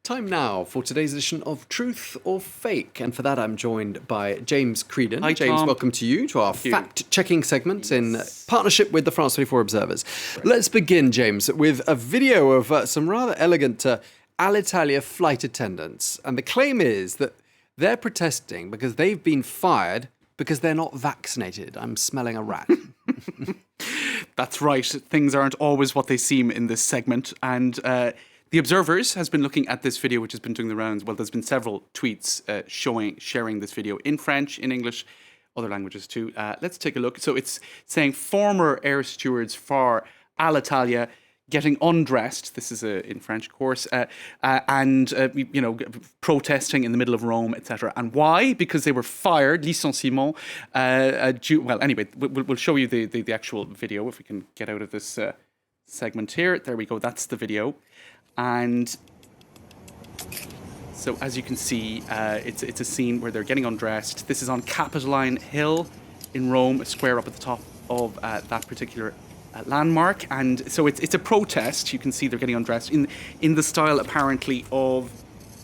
Time now for today's edition of Truth or Fake. And for that, I'm joined by James Creedon. Hi, James, Tom. welcome to you, to our Thank you. fact-checking segment in partnership with the France 24 Observers. Let's begin, James, with a video of some rather elegant Alitalia flight attendants. And the claim is that they're protesting because they've been fired because they're not vaccinated. I'm smelling a rat. That's right. Things aren't always what they seem in this segment. And The Observers has been looking at this video, which has been doing the rounds. Well, there's been several tweets sharing this video in French, in English, other languages too. Let's take a look. So it's saying former air stewards for Alitalia getting undressed. This is in French, of course, and protesting in the middle of Rome, etc. And why? Because they were fired, licenciement. Anyway, we'll show you the actual video if we can get out of this segment here. There we go. That's the video. And so, as you can see, it's a scene where they're getting undressed. This is on Capitoline Hill in Rome, a square up at the top of that particular landmark. And so it's a protest. You can see they're getting undressed in the style, apparently, of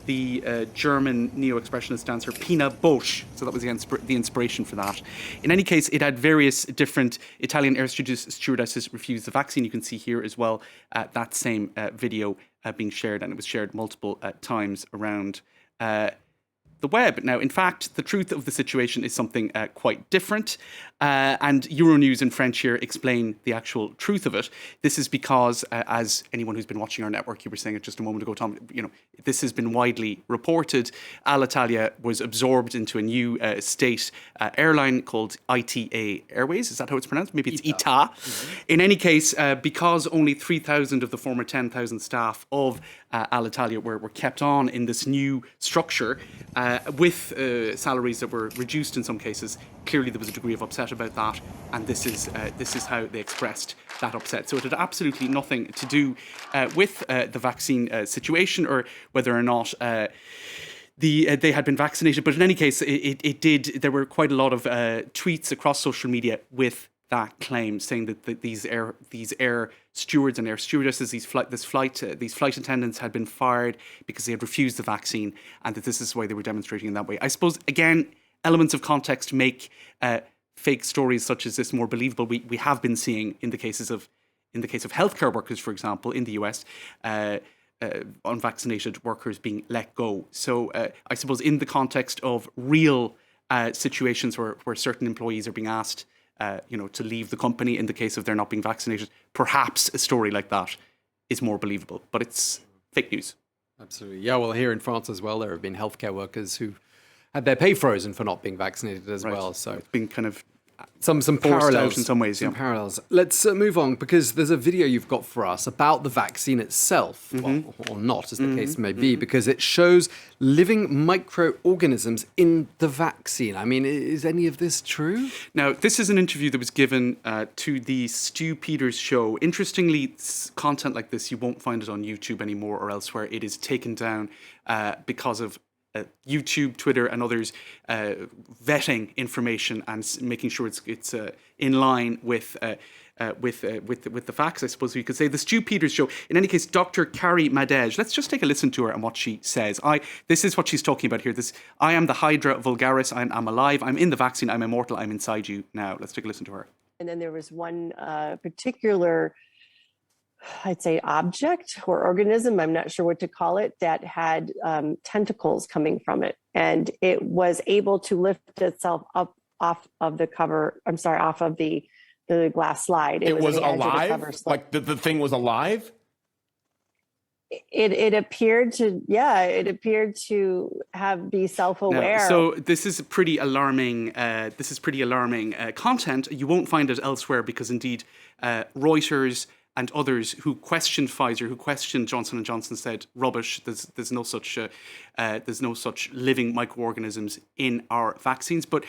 the German neo-expressionist dancer Pina Bausch. So that was the inspiration for that. In any case, it had various different Italian air stewardesses refuse the vaccine. You can see here as well that same video being shared, and it was shared multiple times around the web. Now, in fact, the truth of the situation is something quite different. And Euronews in French here explain the actual truth of it. This is because, as anyone who's been watching our network, you were saying it just a moment ago, Tom, this has been widely reported. Alitalia was absorbed into a new state airline called ITA Airways. Is that how it's pronounced? Maybe it's ITA. Mm-hmm. In any case, because only 3,000 of the former 10,000 staff of Alitalia were kept on in this new structure with salaries that were reduced in some cases, clearly there was a degree of upset about that, and this is how they expressed that upset. So it had absolutely nothing to do with the vaccine situation or whether or not they had been vaccinated. But in any case, it did. There were quite a lot of tweets across social media with that claim, saying that these air stewards and air stewardesses, these flight attendants had been fired because they had refused the vaccine, and that this is why they were demonstrating in that way. I suppose, again, elements of context make fake stories such as this more believable. We have been seeing in the case of healthcare workers, for example, in the US, unvaccinated workers being let go. So I suppose in the context of real situations where certain employees are being asked to leave the company in the case of they're not being vaccinated, perhaps a story like that is more believable. But it's fake news. Absolutely. Yeah, well, here in France as well, there have been healthcare workers who had their pay frozen for not being vaccinated as well. So it's been kind of some parallels in some ways. Some parallels. Let's move on, because there's a video you've got for us about the vaccine itself, well, or not, as the case may be, because it shows living microorganisms in the vaccine. I mean, is any of this true? Now, this is an interview that was given to the Stu Peters show. Interestingly, content like this, you won't find it on YouTube anymore or elsewhere. It is taken down because of YouTube, Twitter, and others vetting information and making sure it's in line with the facts, I suppose you could say. The Stu Peters show. In any case, Dr. Carrie Madej. Let's just take a listen to her and what she says. This is what she's talking about here. I am the Hydra vulgaris. I'm alive. I'm in the vaccine. I'm immortal. I'm inside you now. Let's take a listen to her. And then there was one particular, I'd say, object or organism, I'm not sure what to call it, that had tentacles coming from it. And it was able to lift itself up off of the glass slide. It was alive? Like the thing was alive? It appeared to be self-aware. No, so this is pretty alarming. Content. You won't find it elsewhere because indeed Reuters and others who questioned Pfizer, who questioned Johnson & Johnson, said rubbish. There's no such living microorganisms in our vaccines. But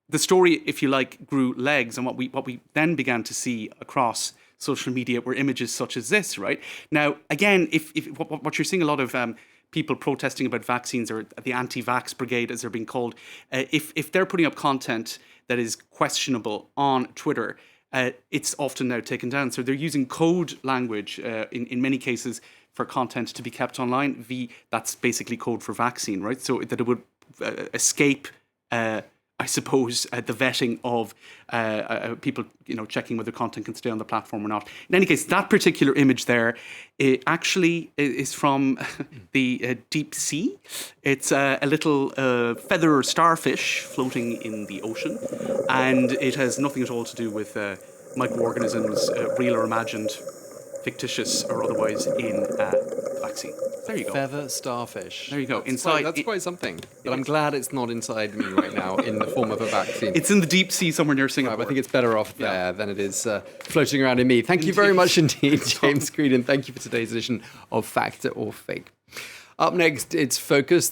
the story, if you like, grew legs, and what we then began to see across social media were images such as this. Right now, again, if what you're seeing a lot of people protesting about vaccines, or the anti-vax brigade, as they're being called, if they're putting up content that is questionable on Twitter, it's often now taken down. So they're using code language in many cases for content to be kept online. V, that's basically code for vaccine, right? So that it would escape, I suppose, the vetting of people, checking whether content can stay on the platform or not. In any case, that particular image there, it actually is from the deep sea. It's a little feather starfish floating in the ocean, and it has nothing at all to do with microorganisms, real or imagined, fictitious or otherwise, in vaccine. There you go. Feather starfish. There you go. That's quite something. But I'm glad it's not inside me right now in the form of a vaccine. It's in the deep sea somewhere near Singapore. I think it's better off there than it is floating around in me. Thank you very much indeed, James Green, and thank you for today's edition of Fact or Fake. Up next, it's Focus.